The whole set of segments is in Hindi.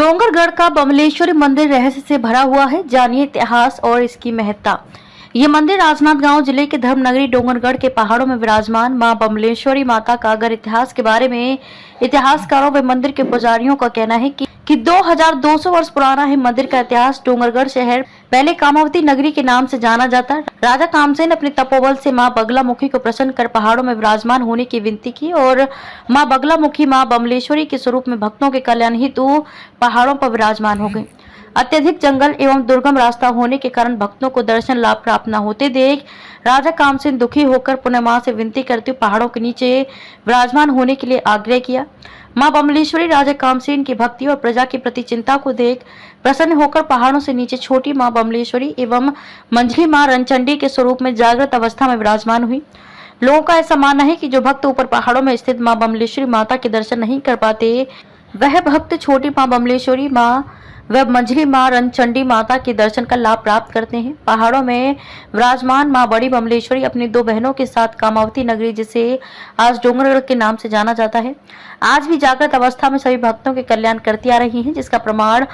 डोंगरगढ़ का बमलेश्वरी मंदिर रहस्य से भरा हुआ है। जानिए इतिहास और इसकी महत्ता। ये मंदिर राजनांदगांव जिले के धर्मनगरी डोंगरगढ़ के पहाड़ों में विराजमान मां बमलेश्वरी माता का अगर इतिहास के बारे में इतिहासकारों व मंदिर के पुजारियों का कहना है कि 2200 वर्ष पुराना है। मंदिर का इतिहास डोंगरगढ़ शहर पहले कामावती नगरी के नाम से जाना जाता। राजा कामसेन अपने तपोबल से मां बगलामुखी को प्रसन्न कर पहाड़ों में विराजमान होने की विनती की और मां बगलामुखी मां बमलेश्वरी के स्वरूप में भक्तों के कल्याण हेतु पहाड़ों पर विराजमान हो गई। अत्यधिक जंगल एवं दुर्गम रास्ता होने के कारण भक्तों को दर्शन लाभ प्राप्त न होते देख राजा कामसेन दुखी होकर पुनः मां से विनती करते हुए पहाड़ों के नीचे विराजमान होने के लिए आग्रह किया। मां बमलेश्वरी राजा कामसेन की भक्ति और प्रजा के प्रति चिंता को देख प्रसन्न होकर पहाड़ों से नीचे छोटी मां बमलेश्वरी एवं मंझली मां रणचंडी के स्वरूप में जागृत अवस्था में विराजमान हुई। लोगों का ऐसा मानना है कि जो भक्त ऊपर पहाड़ों में स्थित मां बमलेश्वरी माता के दर्शन नहीं कर पाते, वह भक्त छोटी मां बमलेश्वरी मां व मंझली मां रणचंडी माता के दर्शन का लाभ प्राप्त करते हैं। पहाड़ों में विराजमान मां बड़ी बमलेश्वरी अपनी दो बहनों के साथ कामावती नगरी, जिसे आज डोंगरगढ़ के नाम से जाना जाता है, आज भी जागृत अवस्था में सभी भक्तों के कल्याण करती आ रही हैं, जिसका प्रमाण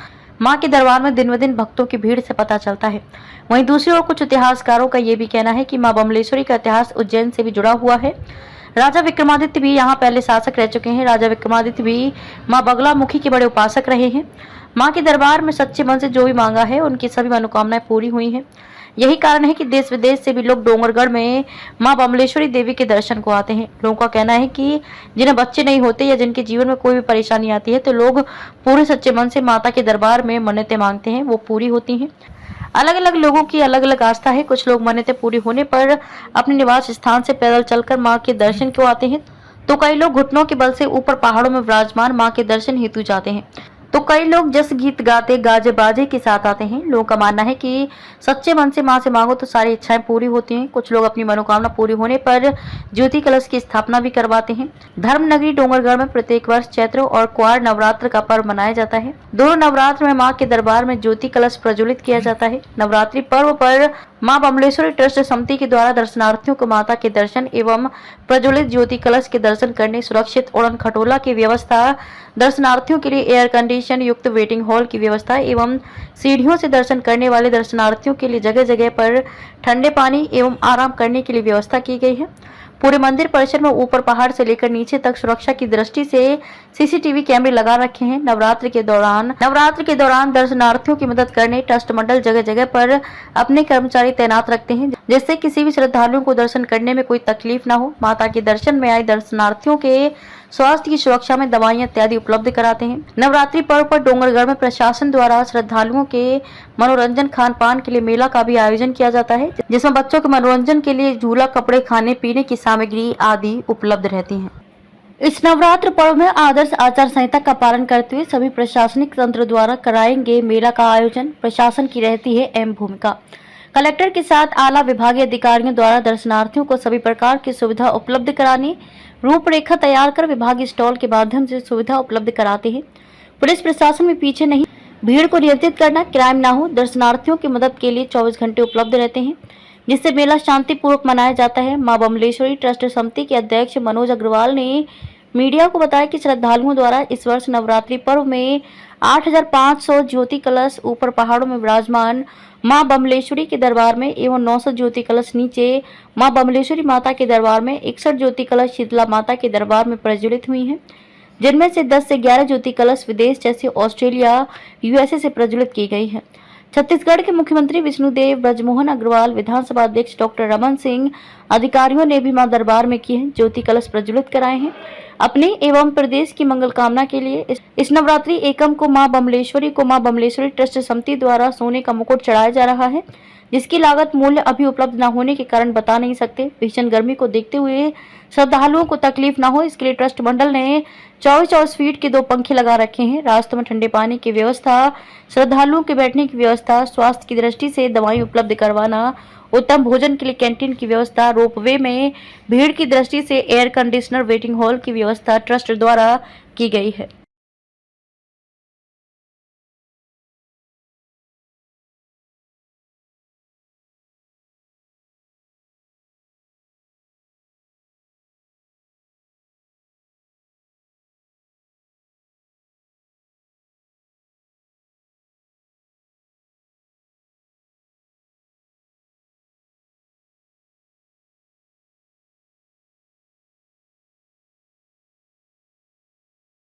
मां के दरबार में दिन ब दिन भक्तों की भीड़ से पता चलता है। वहीं दूसरी ओर कुछ इतिहासकारों का ये भी कहना है कि मां बमलेश्वरी का इतिहास उज्जैन से भी जुड़ा हुआ है। राजा विक्रमादित्य भी यहाँ पहले शासक रह चुके हैं। राजा विक्रमादित्य भी मां बगलामुखी के बड़े उपासक रहे हैं। मां के दरबार में सच्चे मन से जो भी मांगा है, उनकी सभी मनोकामनाएं पूरी हुई हैं। यही कारण है कि देश विदेश से भी लोग डोंगरगढ़ में मां बमलेश्वरी देवी के दर्शन को आते हैं। लोगों का कहना है कि जिन्हें बच्चे नहीं होते या जिनके जीवन में कोई भी परेशानी आती है, तो लोग पूरे सच्चे मन से माता के दरबार में मन्नतें मांगते हैं, वो पूरी होती हैं। अलग अलग लोगों की अलग अलग आस्था है। कुछ लोग मन्नतें पूरी होने पर अपने निवास स्थान से पैदल चलकर मां के दर्शन को आते हैं, तो कई लोग घुटनों के बल से ऊपर पहाड़ों में विराजमान मां के दर्शन हेतु जाते हैं, तो कई लोग जस गीत गाते गाजे बाजे के साथ आते हैं। लोगों का मानना है कि सच्चे मन से मां से मांगो तो सारी इच्छाएं पूरी होती हैं। कुछ लोग अपनी मनोकामना पूरी होने पर ज्योति कलश की स्थापना भी करवाते हैं। धर्म नगरी डोंगरगढ़ में प्रत्येक वर्ष चैत्र और क्वार नवरात्र का पर्व मनाया जाता है। दोनों नवरात्र में मां के दरबार में ज्योति कलश प्रज्वलित किया जाता है। नवरात्रि पर्व पर मां बमलेश्वरी ट्रस्ट समिति के द्वारा दर्शनार्थियों को माता के दर्शन एवं प्रज्वलित ज्योति कलश के दर्शन करने सुरक्षित उड़न खटोला की व्यवस्था, दर्शनार्थियों के लिए एयर कंडीशन युक्त वेटिंग हॉल की व्यवस्था एवं सीढ़ियों से दर्शन करने वाले दर्शनार्थियों के लिए जगह जगह पर ठंडे पानी एवं आराम करने के लिए व्यवस्था की गई है। पूरे मंदिर परिसर में ऊपर पहाड़ से लेकर नीचे तक सुरक्षा की दृष्टि से सीसीटीवी कैमरे लगा रखे हैं। नवरात्र के दौरान दर्शनार्थियों की मदद करने ट्रस्ट मंडल जगह जगह पर अपने कर्मचारी तैनात रखते हैं, जिससे किसी भी श्रद्धालुओं को दर्शन करने में कोई तकलीफ न हो। माता के दर्शन में आए दर्शनार्थियों के स्वास्थ्य की सुरक्षा में दवाइयां इत्यादि उपलब्ध कराते हैं। नवरात्रि पर्व पर डोंगरगढ़ में प्रशासन द्वारा श्रद्धालुओं के मनोरंजन खान पान के लिए मेला का भी आयोजन किया जाता है, जिसमें बच्चों के मनोरंजन के लिए झूला, कपड़े, खाने पीने की सामग्री आदि उपलब्ध रहती हैं। इस नवरात्र पर्व में आदर्श आचार संहिता का पालन करते हुए सभी प्रशासनिक तंत्र द्वारा कराएंगे मेला का आयोजन। प्रशासन की रहती है अहम भूमिका। कलेक्टर के साथ आला विभागीय अधिकारियों द्वारा दर्शनार्थियों को सभी प्रकार की सुविधा उपलब्ध कराने रूपरेखा तैयार कर विभागीय स्टॉल के माध्यम से सुविधा उपलब्ध कराते हैं। पुलिस प्रशासन में पीछे नहीं, भीड़ को नियंत्रित करना, क्राइम ना हो, दर्शनार्थियों की मदद के लिए 24 घंटे उपलब्ध रहते हैं, जिससे मेला शांतिपूर्वक मनाया जाता है। मां बमलेश्वरी ट्रस्ट समिति के अध्यक्ष मनोज अग्रवाल ने मीडिया को बताया कि श्रद्धालुओं द्वारा इस वर्ष नवरात्रि पर्व में 8500 ज्योति कलश ऊपर पहाड़ों में विराजमान मां बमलेश्वरी के दरबार में एवं 900 ज्योति कलश नीचे मां बमलेश्वरी माता के दरबार में, 61 ज्योति कलश शीतला माता के दरबार में प्रज्वलित हुई हैं, जिनमें से 10 से 11 ज्योति कलश विदेश जैसे ऑस्ट्रेलिया, यूएसए से प्रज्वलित की गई है। छत्तीसगढ़ के मुख्यमंत्री विष्णुदेव ब्रजमोहन अग्रवाल, विधानसभा अध्यक्ष डॉक्टर रमन सिंह, अधिकारियों ने भी मां दरबार में किए हैं ज्योति कलश प्रज्वलित कराए हैं। अपने एवं प्रदेश की मंगल कामना के लिए इस नवरात्रि एकम को मां बमलेश्वरी ट्रस्ट समिति द्वारा सोने का मुकुट चढ़ाया जा रहा है, जिसकी लागत मूल्य अभी उपलब्ध न होने के कारण बता नहीं सकते। भीषण गर्मी को देखते हुए श्रद्धालुओं को तकलीफ न हो, इसके लिए ट्रस्ट मंडल ने 24 फीट के 2 पंखे लगा रखे हैं। रास्तों में ठंडे पानी की व्यवस्था, श्रद्धालुओं के बैठने की व्यवस्था, स्वास्थ्य की दृष्टि से दवाई उपलब्ध करवाना, उत्तम भोजन के लिए कैंटीन की व्यवस्था, रोपवे में भीड़ की दृष्टि से एयर कंडीशनर वेटिंग हॉल की व्यवस्था ट्रस्ट द्वारा की गई है।